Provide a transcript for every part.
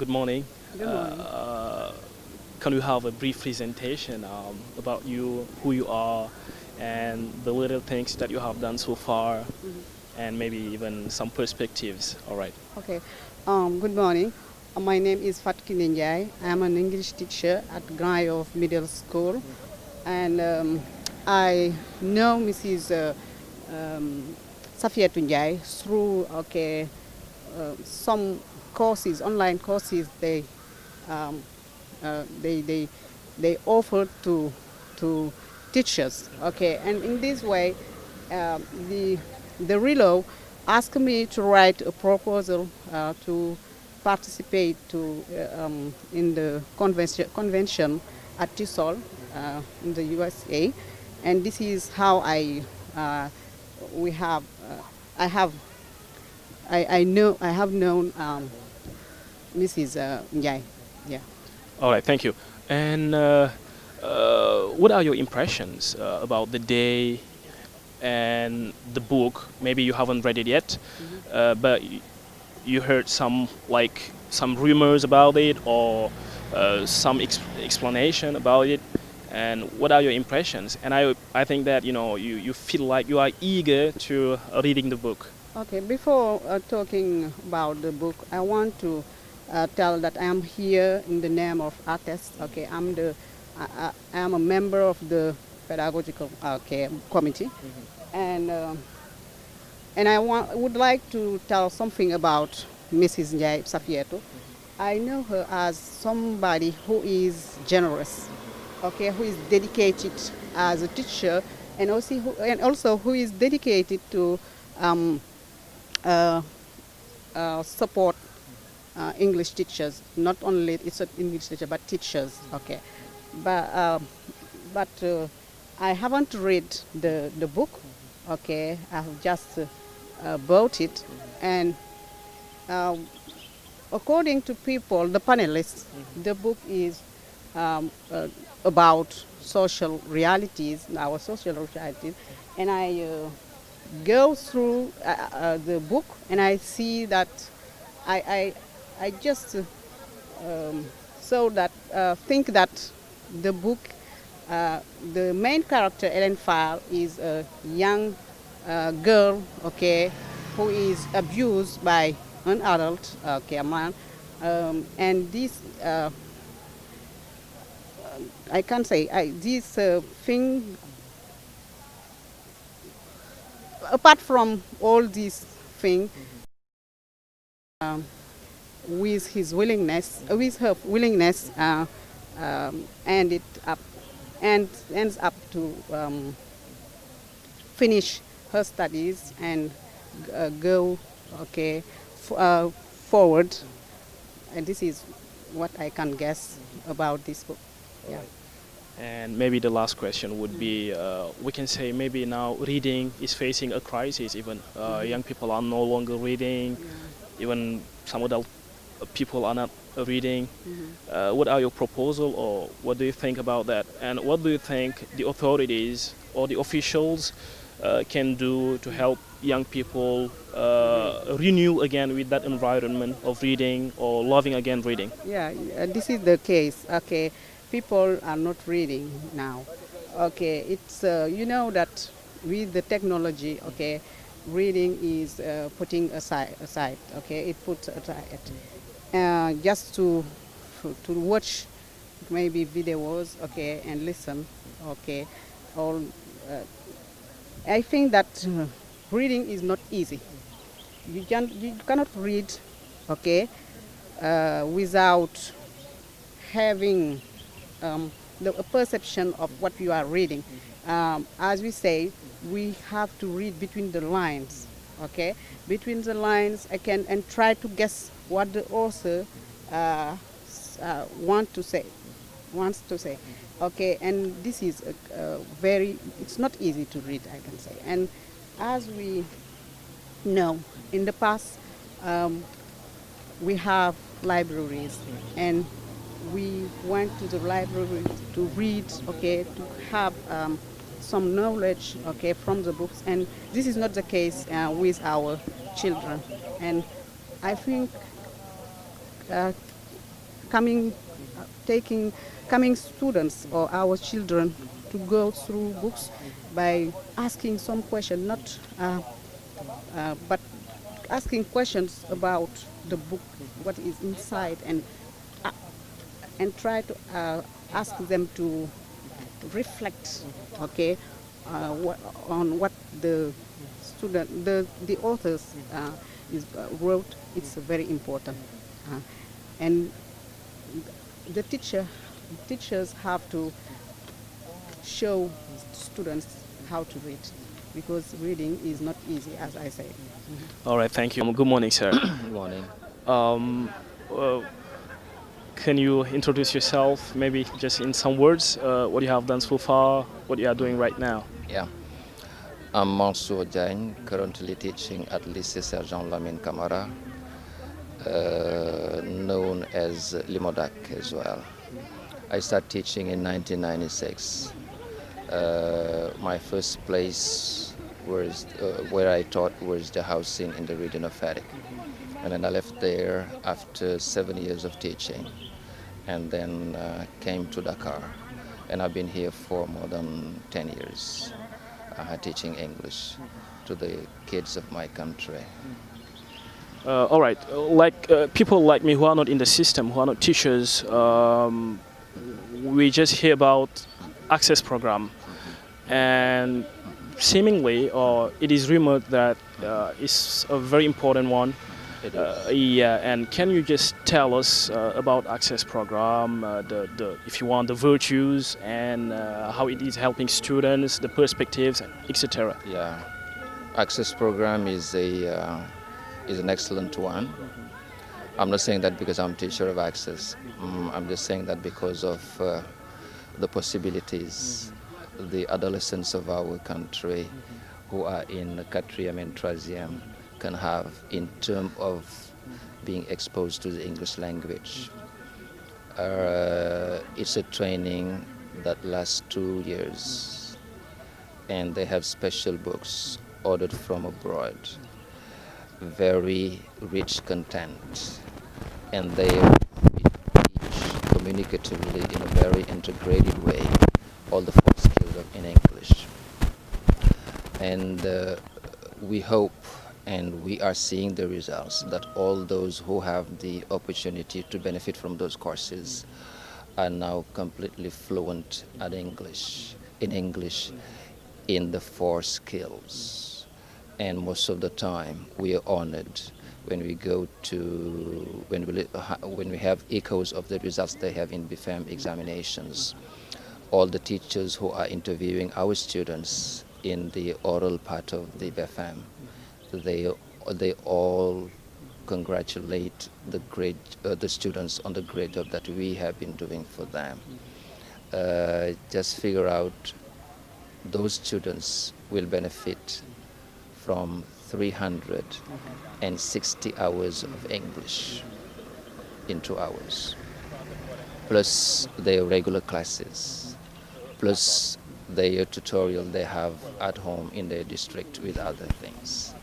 good morning. Good morning. Can you have a brief presentation about you, who you are, and the little things that you have done so far, and maybe even some perspectives? All right. Okay. Good morning. My name is Ndiaye. I am an English teacher at Grand of Middle School, and I know Mrs. Safiétou through some courses, online courses um, they offer to teachers. Okay, and in this way, uh, the the RELO asked me to write a proposal to participate in the convention at TESOL in the USA, and this is how uh, we have I have I have known Mrs. Ndiaye. Yeah. All right. Thank you. And what are your impressions about the day and the book? Maybe you haven't read it yet, but you heard some rumors about it or some explanation about it. And what are your impressions? And I think that you feel like you are eager to reading the book. Okay, before talking about the book, I want to tell that I am here in the name of artists. Okay, I am a member of the pedagogical committee, and would like to tell something about Mrs. Ndiaye Safiétou. I know her as somebody who is generous, okay, who is dedicated as a teacher, and also who is dedicated to uh, support English teachers. Not only it's an English teacher, but teachers. Okay, but I haven't read the book. Okay, I've just bought it, and according to people, the panelists, the book is about social realities, our social realities, and I go through the book and I see that I just so that think that the book, the main character Ellen File is a young girl, okay, who is abused by an adult, okay, a man, and this I can't say this thing. Apart from all these things, with his willingness, with her willingness, and it up and ends up to finish her studies and go okay forward. And this is what I can guess about this book. Yeah. And maybe the last question would be, we can say maybe now reading is facing a crisis. Even young people are no longer reading. Even some adult people are not reading. What are your proposal, or what do you think about that? And what do you think the authorities or the officials can do to help young people renew again with that environment of reading or loving again reading? Yeah, this is the case. Okay, people are not reading now. Okay, it's you know that with the technology, okay, reading is putting aside. Okay, it puts aside just to watch maybe videos, okay, and listen, okay. All I think that reading is not easy. You cannot read, okay, without having the perception of what you are reading. As we say, we have to read between the lines. Okay, between the lines, I can and try to guess what the author wants to say. Okay, and this is it's not easy to read, I can say. And as we know, in the past, we have libraries, and we went to the library to read, okay, to have some knowledge, okay, from the books. And this is not the case with our children. And I think coming, taking coming students or our children to go through books by asking some question, not but asking questions about the book, what is inside, uh, and try to ask them to reflect, okay, on what the the authors wrote. It's very important, and the teachers have to show students how to read, because reading is not easy, as I said. All right, thank you. Good morning, sir. Good morning. Um, uh, can you introduce yourself, maybe just in some words, what you have done so far, what you are doing right now? Yeah, I'm Mansour Diagne, currently teaching at Lycée Sergent Lamine Camara, known as Limodak as well. I started teaching in 1996. My first place was where I taught was the housing in the region of Farik. And then I left there after 7 years of teaching, and then came to Dakar. And I've been here for more than 10 years, teaching English to the kids of my country. All right, like people like me who are not in the system, who are not teachers, we just hear about access program, and seemingly, or it is rumored that it's a very important one. It is. Yeah, and can you just tell us about access program, the if you want the virtues and how it is helping students, the perspectives, etc. Yeah, access program is an excellent one. I'm not saying that because I'm teacher of access. I'm just saying that because of the possibilities the adolescents of our country who are in quatrième and troisième can have in terms of being exposed to the English language. It's a training that lasts 2 years, and they have special books ordered from abroad, very rich content, and they teach communicatively in a very integrated way all the 4 skills in English. And we hope, and we are seeing the results, that all those who have the opportunity to benefit from those courses are now completely fluent in English in the 4 skills. And most of the time we are honored when we go to when we have echoes of the results they have in BFEM examinations. All the teachers who are interviewing our students in the oral part of the BFEM, they all congratulate the students on the great job that we have been doing for them. Just figure out, those students will benefit from 360 hours of English in 2 hours, plus their regular classes, plus their tutorial they have at home in their district with other things.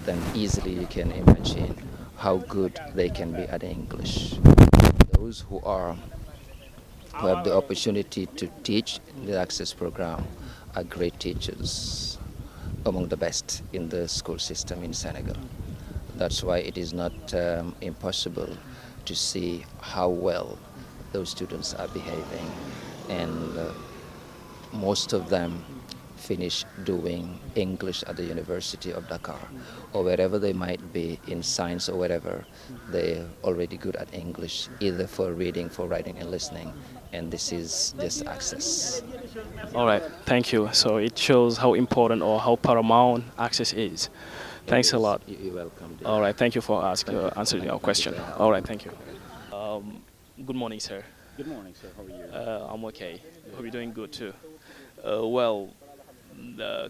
Then easily you can imagine how good they can be at English. Those who have the opportunity to teach the access program are great teachers, among the best in the school system in Senegal. That's why it is not impossible to see how well those students are behaving, and most of them finish doing English at the University of Dakar, or wherever they might be in science or wherever. They're already good at English, either for reading, for writing and listening, and this is just access. All right, thank you. So it shows how important or how paramount access is. Thanks a lot. You're welcome. Dear. All right, thank you for answering our Thank you question. for your help. All right, thank you. Good morning, sir. Good morning, sir. How are you? I'm okay. Hope you're doing good too. Well,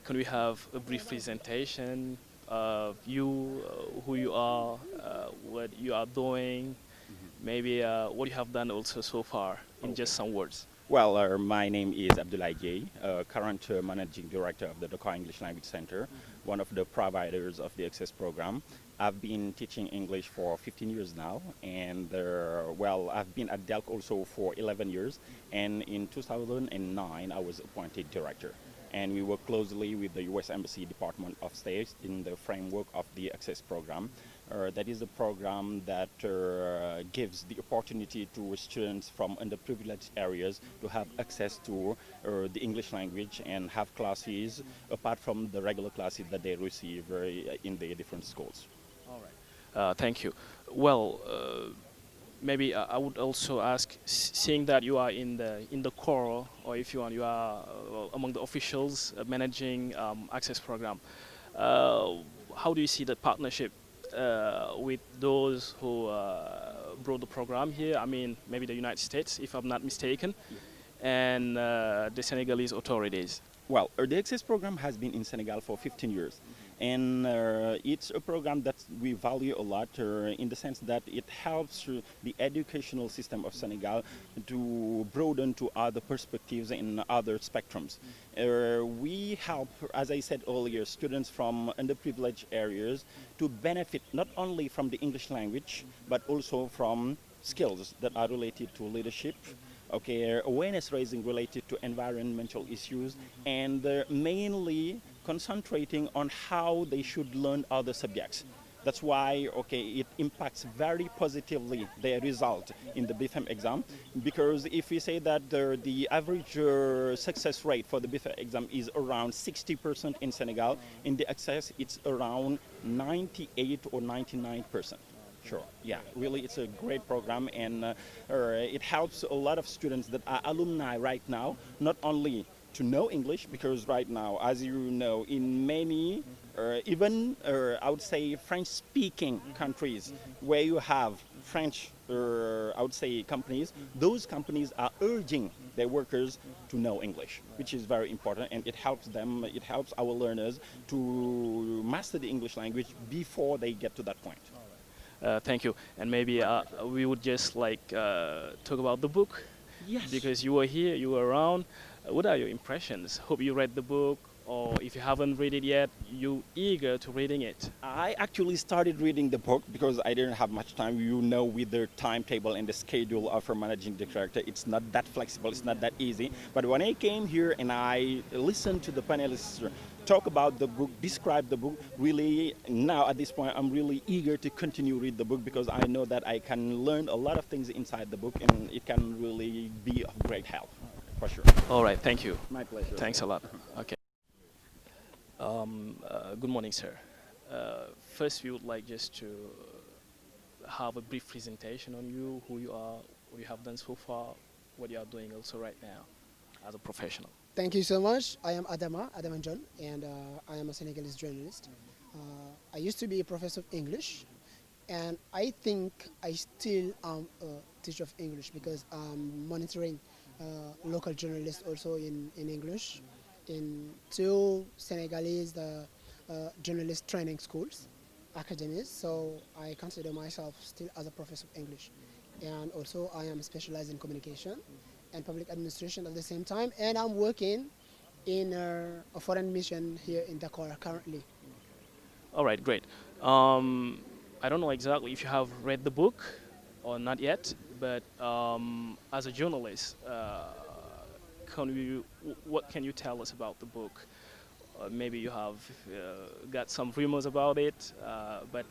can we have a brief presentation of you, who you are, what you are doing, maybe what you have done also so far, in just some words? Well, my name is ndiaye, current managing director of the Dakar English Language Center, one of the providers of the Access program. I've been teaching English for 15 years now, and well, I've been at DELC also for 11 years, and in 2009 I was appointed director. And we work closely with the U.S. Embassy Department of State in the framework of the Access program. That is a program that gives the opportunity to students from underprivileged areas to have access to the English language and have classes apart from the regular classes that they receive in their different schools. All right. Thank you. Well, maybe I would also ask, seeing that you are in the core, or if you want, you are among the officials managing Access program. How do you see the partnership with those who brought the program here? I mean, maybe the United States, if I'm not mistaken, and the Senegalese authorities. Well, the Access program has been in Senegal for 15 years. And it's a program that we value a lot in the sense that it helps the educational system of Senegal to broaden to other perspectives and other spectrums. We help, as I said earlier, students from underprivileged areas to benefit not only from the English language, but also from skills that are related to leadership, okay, awareness raising related to environmental issues, and mainly concentrating on how they should learn other subjects. That's why, okay, it impacts very positively their result in the BFM exam, because if we say that the average success rate for the BFM exam is around 60% in Senegal, in the Access it's around 98 or 99%. Sure. Yeah, really, it's a great program, and it helps a lot of students that are alumni right now, not only to know English, because right now, as you know, in many, even I would say French-speaking countries, where you have French, I would say companies, those companies are urging their workers to know English, which is very important, and it helps them, it helps our learners to master the English language before they get to that point. Thank you. And maybe we would just like talk about the book. Yes. Because you were here, you were around. What are your impressions? Hope you read the book, or if you haven't read it yet, you eager to reading it. I actually started reading the book because I didn't have much time. You know, with the timetable and the schedule of a managing director, it's not that flexible, it's not that easy. But when I came here and I listened to the panelists talk about the book, describe the book, really now at this point I'm really eager to continue read the book, because I know that I can learn a lot of things inside the book, and it can really be of great help, for sure. All right, thank you. My pleasure. Thanks a lot. Okay. Good morning, sir. First, we would like just to have a brief presentation on you, who you are, what you have done so far, what you are doing also right now as a professional. Thank you so much. I am Adama John, and I am a Senegalese journalist. I used to be a professor of English, and I think I still am a teacher of English, because I'm monitoring local journalists also in English in two Senegalese journalist training schools, academies. So I consider myself still as a professor of English. And also I am specialized in communication and public administration at the same time, and I'm working in a foreign mission here in Dakar currently. All right, great. I don't know exactly if you have read the book or not yet, but as a journalist, what can you tell us about the book? Maybe you have got some rumors about it, but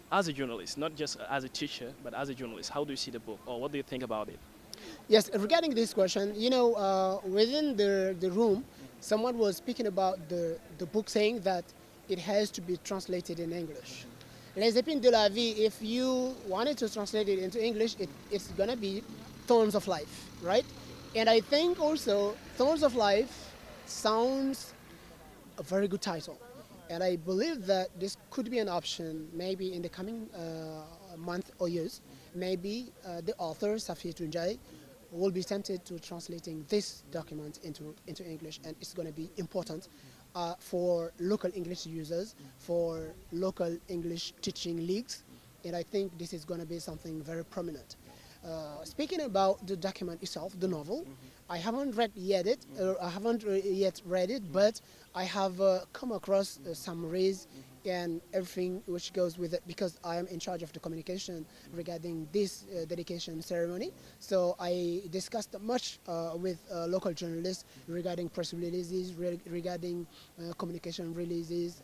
as a journalist, not just as a teacher, but as a journalist, how do you see the book, or what do you think about it? Yes, regarding this question, you know, within the room, someone was speaking about the book, saying that it has to be translated in English. Les épines de la vie, if you wanted to translate it into English, it's going to be Thorns of Life, right? And I think also Thorns of Life sounds a very good title. And I believe that this could be an option maybe in the coming month or years. Maybe the author, Safiétou, will be tempted to translating this document into English, and it's going to be important for local English users, for local English teaching leagues, and I think this is going to be something very prominent. Speaking about the document itself, the novel, I haven't read yet it, or I haven't yet read it, but I have come across summaries and everything which goes with it because I am in charge of the communication regarding this dedication ceremony. So I discussed much with local journalists regarding press releases, regarding communication releases,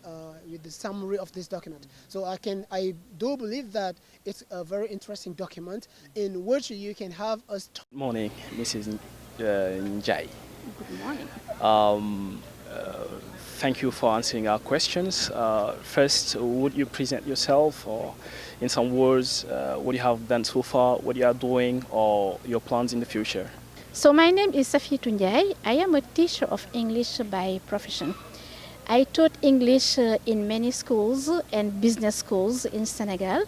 with the summary of this document. So I do believe that it's a very interesting document in which you can have a Good morning, Mrs. Ndiaye. Good morning. Thank you for answering our questions. First, would you present yourself, or in some words, what you have done so far, what you are doing, or your plans in the future? So my name is Safiétou. I am a teacher of English by profession. I taught English in many schools and business schools in Senegal.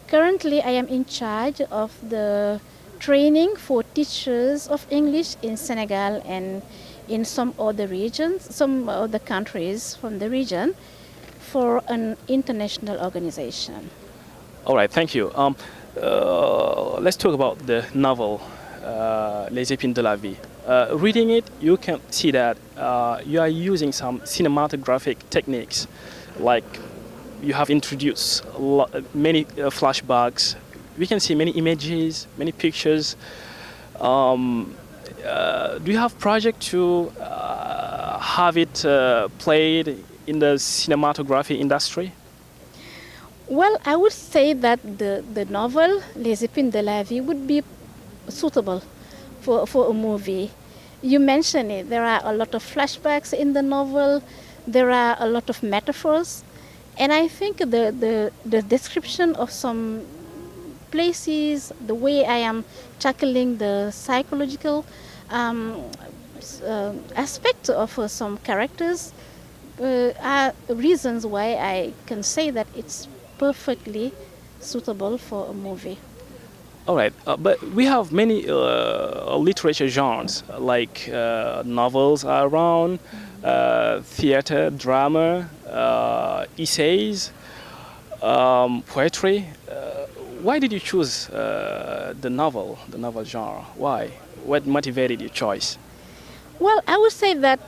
Currently, I am in charge of the training for teachers of English in Senegal and in some other regions, some other countries from the region, for an international organization. All right, thank you. Let's talk about the novel, Les épines de la vie. Reading it, you can see that you are using some cinematographic techniques, like you have introduced many flashbacks. We can see many images, many pictures. Do you have project to have it played in the cinematography industry? Well, I would say that the novel Les épines de la vie would be suitable for a movie. You mentioned it. There are a lot of flashbacks in the novel. There are a lot of metaphors. And I think the description of some places, the way I am tackling the psychological aspect of some characters are reasons why I can say that it's perfectly suitable for a movie. All right, but we have many literature genres, like novels are around, theater, drama, essays, poetry. Why did you choose the novel genre? Why? What motivated your choice? Well, I would say that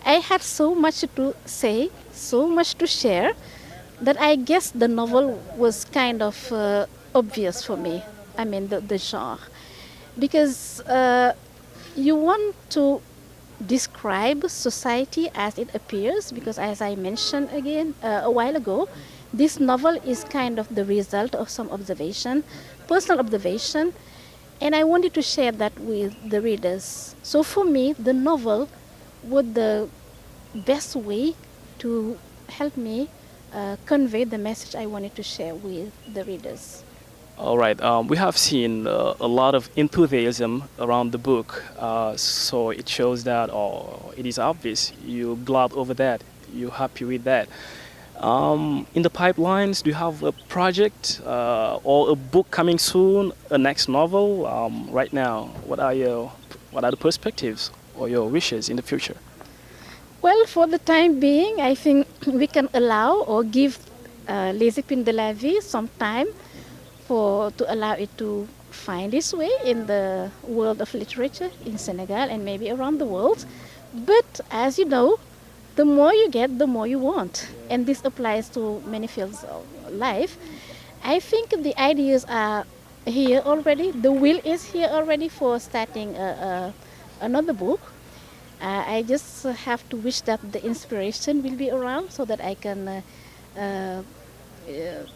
I had so much to say, so much to share, that I guess the novel was kind of obvious for me. I mean, the genre. Because you want to describe society as it appears, because as I mentioned again a while ago, this novel is kind of the result of some observation, personal observation, and I wanted to share that with the readers. So for me, the novel was the best way to help me convey the message I wanted to share with the readers. All right, we have seen a lot of enthusiasm around the book, so it shows that, or it is obvious, you're glad over that, you're happy with that. In the pipelines, do you have a project or a book coming soon, a next novel? Right now, what are the perspectives or your wishes in the future? Well, for the time being, I think we can allow or give Les épines de la vie some time to allow it to find its way in the world of literature in Senegal and maybe around the world. But as you know, the more you get, the more you want. And this applies to many fields of life. I think the ideas are here already. The will is here already for starting another book. I just have to wish that the inspiration will be around so that I can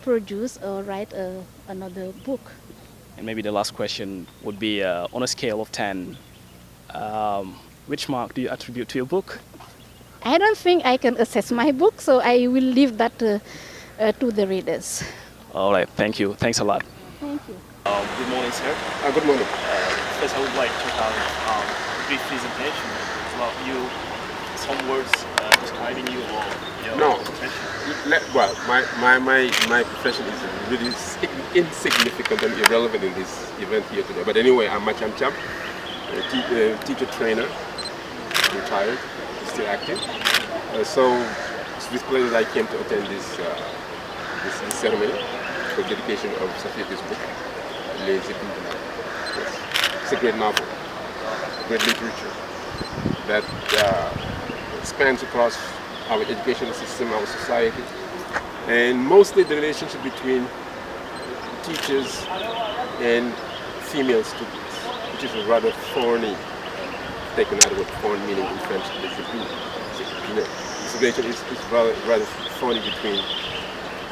produce or write another book. And maybe the last question would be, on a scale of 10, which mark do you attribute to your book? I don't think I can assess my book, so I will leave that to the readers. All right, thank you. Thanks a lot. Thank you. Good morning, sir. Good morning. First, I would like to have a brief presentation about you, some words describing you or your profession. Well, my profession is really insignificant and irrelevant in this event here today. But anyway, I'm Macham Cham, teacher trainer, retired, still active. So it's with pleasure that I came to attend this ceremony for dedication of Safiétou's book, Les épines de la vie. Yes. It's a great novel. great literature that spans across our educational system, our society, and mostly the relationship between teachers and female students, which is a rather thorny, taken out of word foreign meaning in French, the situation is rather thorny between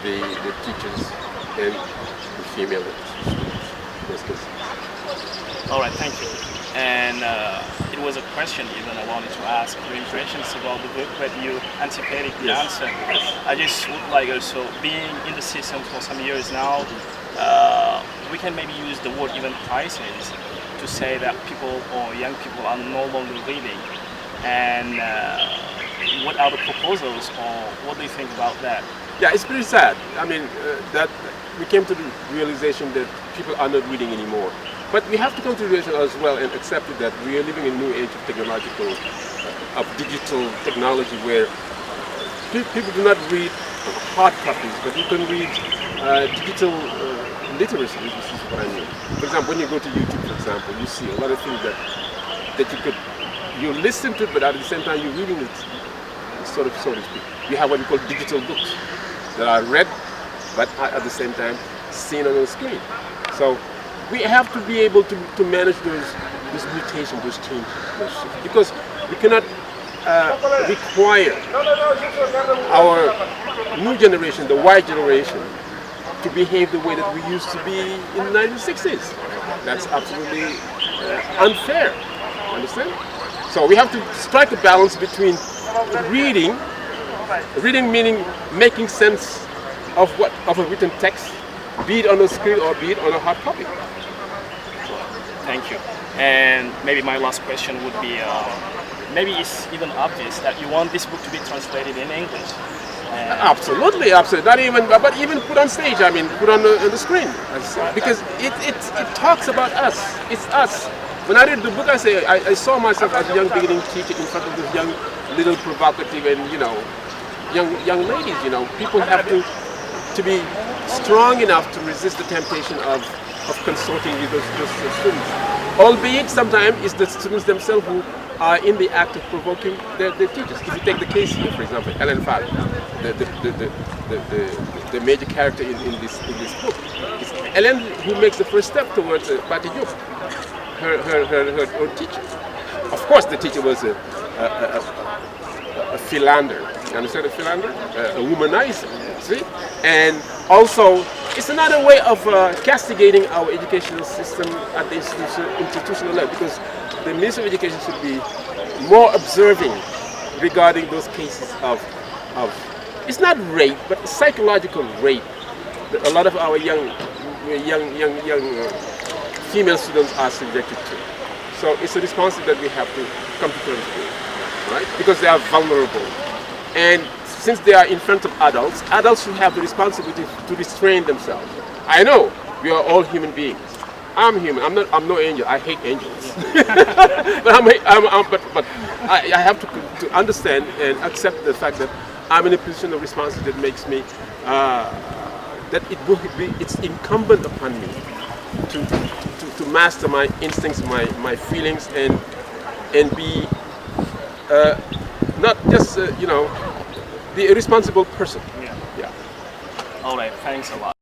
the teachers and the female students in this case. All right, thank you. And it was a question even I wanted to ask your impressions about the book, but you anticipated the answer. I just would like also, being in the system for some years now, we can maybe use the word even crisis to say that people or young people are no longer reading. And what are the proposals, or what do you think about that? Yeah, it's pretty sad. I mean, that we came to the realization that people are not reading anymore. But we have to come to the realization as well and accept that we are living in a new age of technological, of digital technology, where people do not read hard copies, but you can read digital literacy, which is what I mean. For example, when you go to YouTube, for example, you see a lot of things that you listen to, but at the same time you're reading it, so to speak. You have what we call digital books that are read, but at the same time seen on the screen. So we have to be able to manage those mutations, those changes, because we cannot require our new generation, the Y generation, to behave the way that we used to be in the 1960s. That's absolutely unfair, understand? So we have to strike a balance between reading meaning making sense of a written text, be it on a screen or be it on a hard copy. Thank you. And maybe my last question would be, maybe it's even obvious that you want this book to be translated in English. Absolutely. Not even, but even put on stage. I mean, put on the screen, because it talks about us. It's us. When I read the book, I saw myself as a young beginning teacher in front of these young, little provocative and young ladies. People have to be strong enough to resist the temptation of consorting with those students. Albeit sometimes it's the students themselves who are in the act of provoking their teachers. If you take the case here, for example, Ellen Fall, the major character in this book, it's Ellen who makes the first step towards Pati Diop, her teacher. Of course, the teacher was a philander. You understand a philander? A womanizer, see? And also, it's another way of castigating our educational system at the institutional level, because the Ministry of Education should be more observing regarding those cases of it's not rape, but psychological rape that a lot of our young female students are subjected to. So it's a responsibility that we have to come to terms with, right? Because they are vulnerable. And since they are in front of adults should have the responsibility to restrain themselves. I know we are all human beings. I'm human. I'm no angel. I hate angels. but I have to understand and accept the fact that I'm in a position of responsibility that makes me that it's incumbent upon me to master my instincts, my feelings, and be not just be a responsible person. Yeah. All right. Thanks a lot.